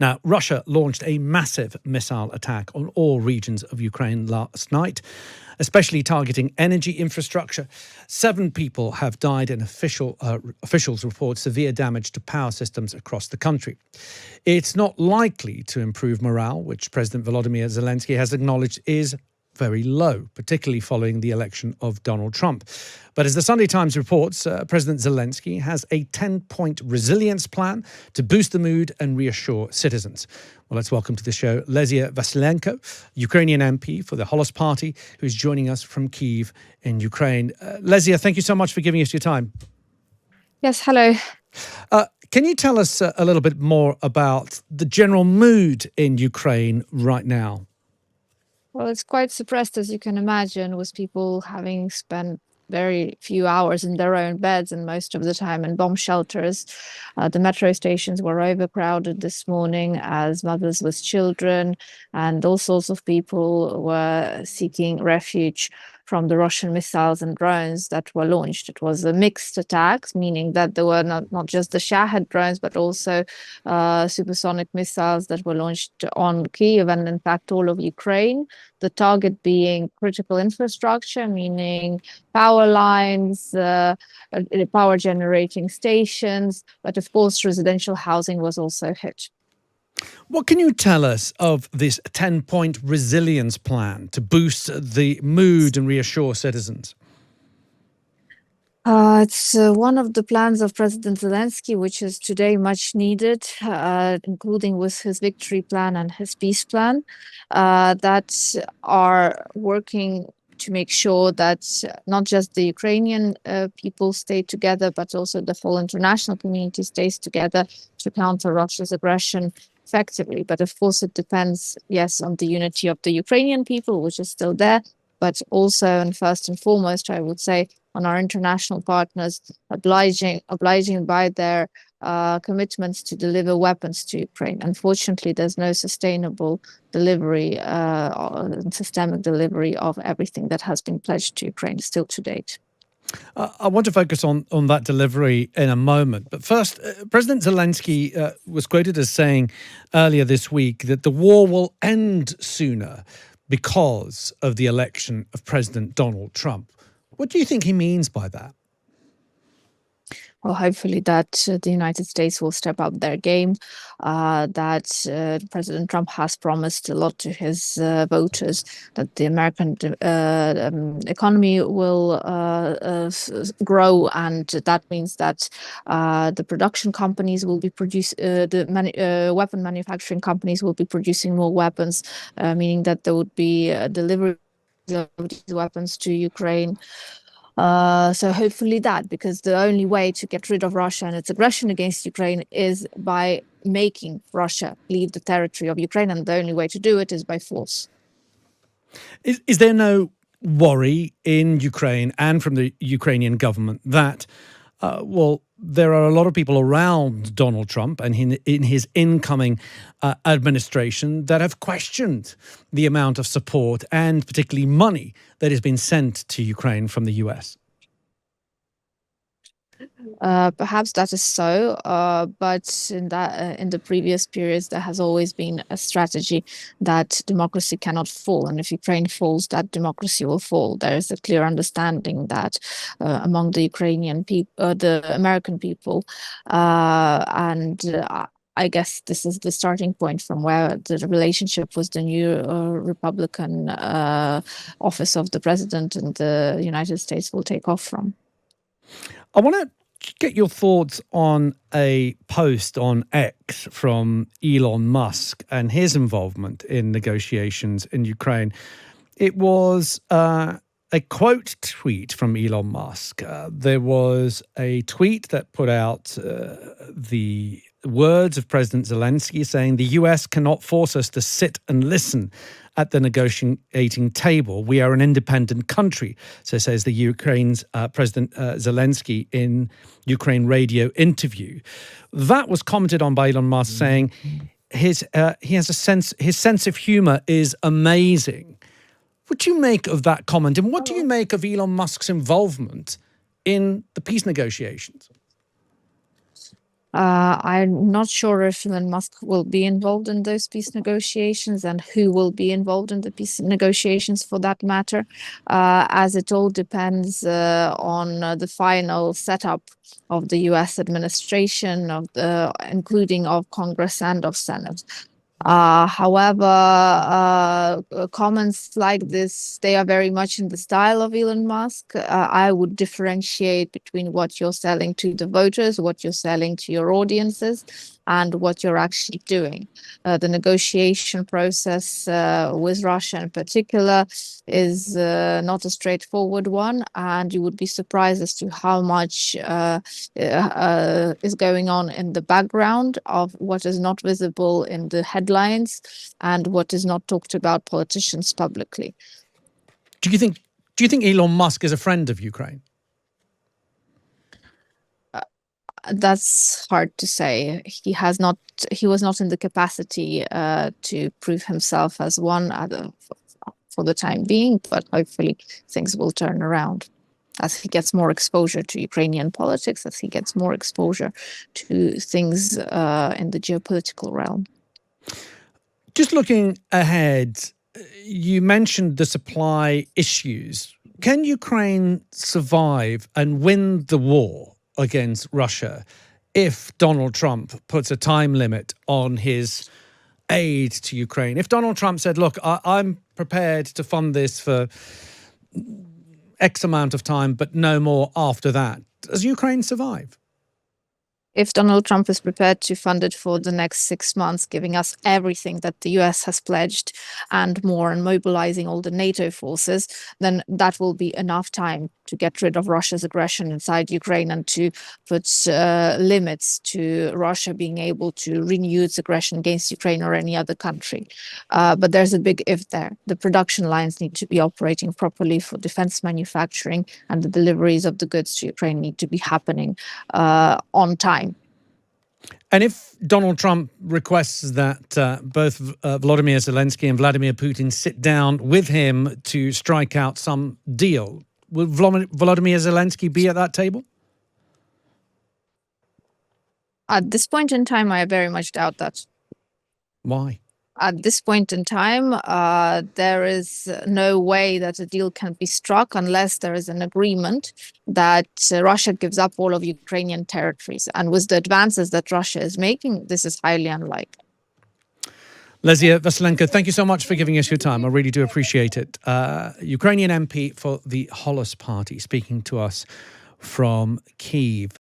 Now, Russia launched a massive missile attack on all regions of Ukraine last night, especially targeting energy infrastructure. 7 people have died, and officials report severe damage to power systems across the country. It's not likely to improve morale, which President Volodymyr Zelensky has acknowledged is very low, particularly following the election of Donald Trump. But as the Sunday Times reports, President Zelensky has a 10-point resilience plan to boost the mood and reassure citizens. Well, let's welcome to the show Lesia Vasylenko, Ukrainian MP for the Holos Party, who's joining us from Kyiv in Ukraine. Lesia, thank you so much for giving us your time. Yes, hello. Can you tell us a little bit more about the general mood in Ukraine right now? Well, it's quite suppressed, as you can imagine, with people having spent very few hours in their own beds and most of the time in bomb shelters. The metro stations were overcrowded this morning as mothers with children and all sorts of people were seeking refuge from the Russian missiles and drones that were launched. It was a mixed attack, meaning that there were not just the Shahed drones, but also supersonic missiles that were launched on Kyiv and, in fact, all of Ukraine. The target being critical infrastructure, meaning power lines, power generating stations, but of course, residential housing was also hit. What can you tell us of this 10-point resilience plan to boost the mood and reassure citizens? It's one of the plans of President Zelensky, which is today much needed, including with his victory plan and his peace plan, that are working to make sure that not just the Ukrainian people stay together, but also the whole international community stays together to counter Russia's aggression effectively. But of course, it depends, yes, on the unity of the Ukrainian people, which is still there, but also, and first and foremost, I would say, on our international partners obliging by their commitments to deliver weapons to Ukraine. Unfortunately, there's no sustainable delivery, systemic delivery of everything that has been pledged to Ukraine still to date. I want to focus on that delivery in a moment. But first, President Zelensky was quoted as saying earlier this week that the war will end sooner because of the election of President Donald Trump. What do you think he means by that? Well, hopefully that the United States will step up their game, that President Trump has promised a lot to his voters, that the American economy will grow, and that means that the production companies will be weapon manufacturing companies will be producing more weapons, meaning that there would be delivery of these weapons to Ukraine. So hopefully that, because the only way to get rid of Russia and its aggression against Ukraine is by making Russia leave the territory of Ukraine, and the only way to do it is by force. Is there no worry in Ukraine and from the Ukrainian government that, there are a lot of people around Donald Trump and in his incoming administration that have questioned the amount of support and particularly money that has been sent to Ukraine from the US? Perhaps that is so, but in the previous periods, there has always been a strategy that democracy cannot fall, and if Ukraine falls, that democracy will fall. There is a clear understanding that among the Ukrainian people, the American people, and I guess this is the starting point from where the relationship with the new Republican office of the president in the United States will take off from. I want to get your thoughts on a post on X from Elon Musk and his involvement in negotiations in Ukraine. It was a quote tweet from Elon Musk. There was a tweet that put out the words of President Zelensky saying the US cannot force us to sit and listen at the negotiating table. We are an independent country, so says the Ukraine's President Zelensky in Ukraine radio interview. That was commented on by Elon Musk, saying he has his sense of humor is amazing. What do you make of that comment, and what do you make of Elon Musk's involvement in the peace negotiations? I'm not sure if Elon Musk will be involved in those peace negotiations and who will be involved in the peace negotiations for that matter, as it all depends on the final setup of the US administration, including of Congress and of Senate. However, comments like this, they are very much in the style of Elon Musk. I would differentiate between what you're selling to the voters, what you're selling to your audiences, and what you're actually doing. The negotiation process with Russia in particular is not a straightforward one, and you would be surprised as to how much is going on in the background of what is not visible in the headlines and what is not talked about politicians publicly. Do you think Elon Musk is a friend of Ukraine? That's hard to say. He was not in the capacity to prove himself as one for the time being, but hopefully things will turn around as he gets more exposure to Ukrainian politics, as he gets more exposure to things in the geopolitical realm. Just looking ahead, you mentioned the supply issues. Can Ukraine survive and win the war against Russia if Donald Trump puts a time limit on his aid to Ukraine? If Donald Trump said, look, I'm prepared to fund this for X amount of time, but no more after that, does Ukraine survive? If Donald Trump is prepared to fund it for the next 6 months, giving us everything that the US has pledged and more, and mobilizing all the NATO forces, then that will be enough time to get rid of Russia's aggression inside Ukraine and to put limits to Russia being able to renew its aggression against Ukraine or any other country. But there's a big if there. The production lines need to be operating properly for defense manufacturing, and the deliveries of the goods to Ukraine need to be happening on time. And if Donald Trump requests that both Volodymyr Zelensky and Vladimir Putin sit down with him to strike out some deal, will Volodymyr Zelensky be at that table? At this point in time, I very much doubt that. Why? At this point in time, there is no way that a deal can be struck unless there is an agreement that Russia gives up all of Ukrainian territories. And with the advances that Russia is making, this is highly unlikely. Lesia Vasylenko, thank you so much for giving us your time. I really do appreciate it. Ukrainian MP for the Holos Party, speaking to us from Kyiv.